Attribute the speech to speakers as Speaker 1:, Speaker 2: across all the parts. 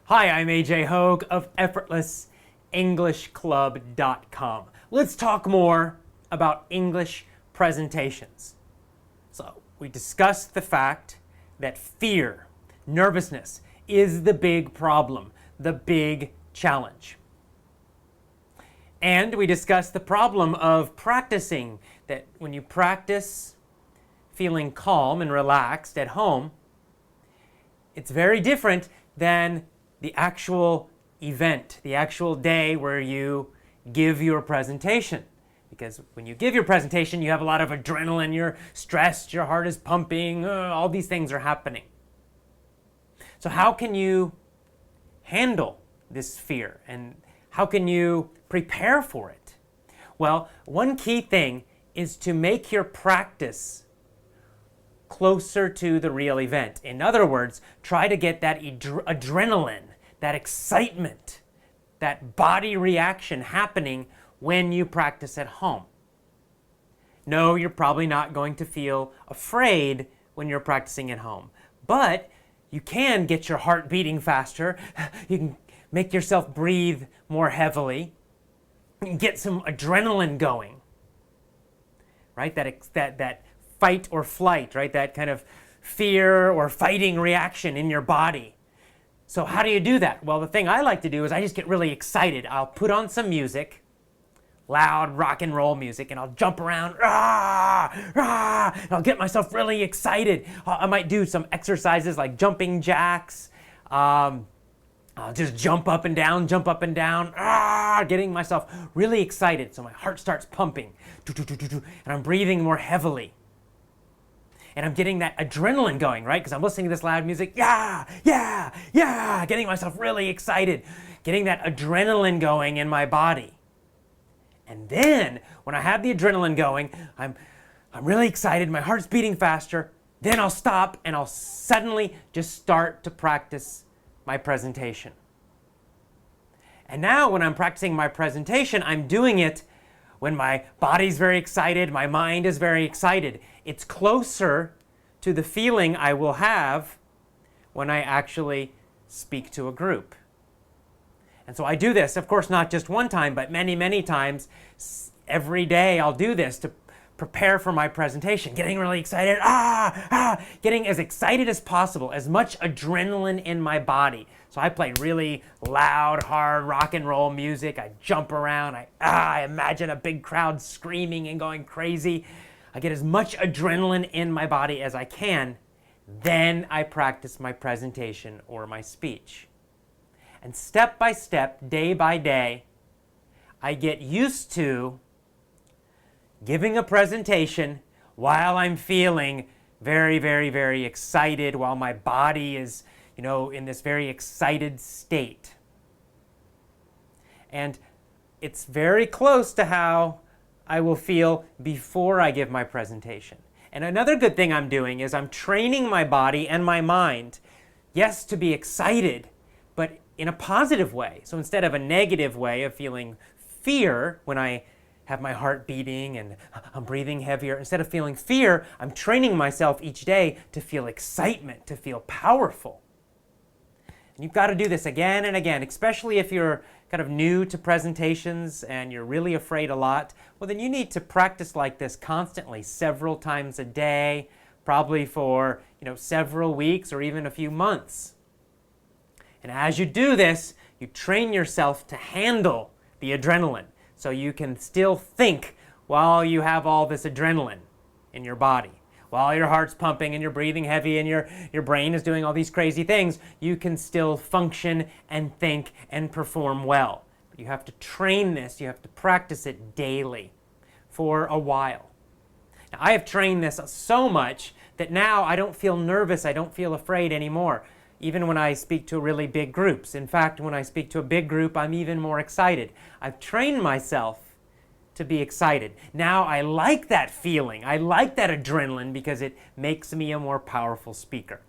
Speaker 1: Hi, I'm AJ Hoge of EffortlessEnglishClub.com. Let's talk more about English presentations. So, we discussed the fact that fear, nervousness, is the big problem, the big challenge. And we discussed the problem of practicing, that when you practice feeling calm and relaxed at home, it's very different than the actual event, the actual day where you give your presentation. Because when you give your presentation, you have a lot of adrenaline, you're stressed, your heart is pumping, all these things are happening. So how can you handle this fear and how can you prepare for it? Well, one key thing is to make your practice closer to the real event. In other words, try to get that adrenaline, that excitement, that body reaction happening when you practice at home. No, you're probably not going to feel afraid when you're practicing at home, but you can get your heart beating faster. You can make yourself breathe more heavily. You can get some adrenaline going, right? That fight or flight, right? That kind of fear or fighting reaction in your body. So how do you do that? Well, the thing I like to do is I just get really excited. I'll put on some music, loud rock and roll music, and I'll jump around, and I'll get myself really excited. I might do some exercises like jumping jacks. I'll just jump up and down, getting myself really excited so my heart starts pumping, and I'm breathing more heavily. And I'm getting that adrenaline going, right? Because I'm listening to this loud music, getting myself really excited, getting that adrenaline going in my body. And then, when I have the adrenaline going, I'm really excited, my heart's beating faster, then I'll stop and I'll suddenly just start to practice my presentation. And now when I'm practicing my presentation, I'm doing it when my body's very excited, my mind is very excited. It's closer to the feeling I will have when I actually speak to a group. And so I do this, of course, not just one time, but many, many times. Every day I'll do this to prepare for my presentation, getting really excited, getting as excited as possible, as much adrenaline in my body. So I play really loud, hard rock and roll music. I jump around. I imagine a big crowd screaming and going crazy. I get as much adrenaline in my body as I can. Then I practice my presentation or my speech. And step by step, day by day, I get used to giving a presentation while I'm feeling very, very, very excited, while my body is, in this very excited state. And it's very close to how I will feel before I give my presentation. And another good thing I'm doing is I'm training my body and my mind, yes, to be excited, but in a positive way. So instead of a negative way of feeling fear when I have my heart beating and I'm breathing heavier, instead of feeling fear, I'm training myself each day to feel excitement, to feel powerful. And you've got to do this again and again, especially if you're kind of new to presentations and you're really afraid a lot. Well, then you need to practice like this constantly, several times a day, probably for several weeks or even a few months. And as you do this, you train yourself to handle the adrenaline so you can still think while you have all this adrenaline in your body. While your heart's pumping and you're breathing heavy and your brain is doing all these crazy things, you can still function and think and perform well. But you have to train this, you have to practice it daily for a while. Now, I have trained this so much that now I don't feel nervous, I don't feel afraid anymore, even when I speak to really big groups. In fact, when I speak to a big group, I'm even more excited. I've trained myself to be excited. Now I like that feeling. I like that adrenaline because it makes me a more powerful speaker.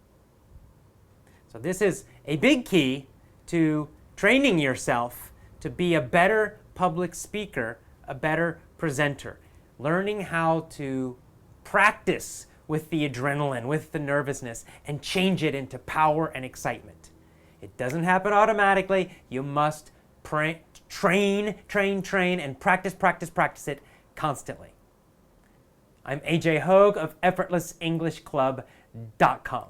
Speaker 1: So this is a big key to training yourself to be a better public speaker, a better presenter. Learning how to practice with the adrenaline, with the nervousness, and change it into power and excitement. It doesn't happen automatically. You must train, and practice it constantly. I'm AJ Hoge of EffortlessEnglishClub.com.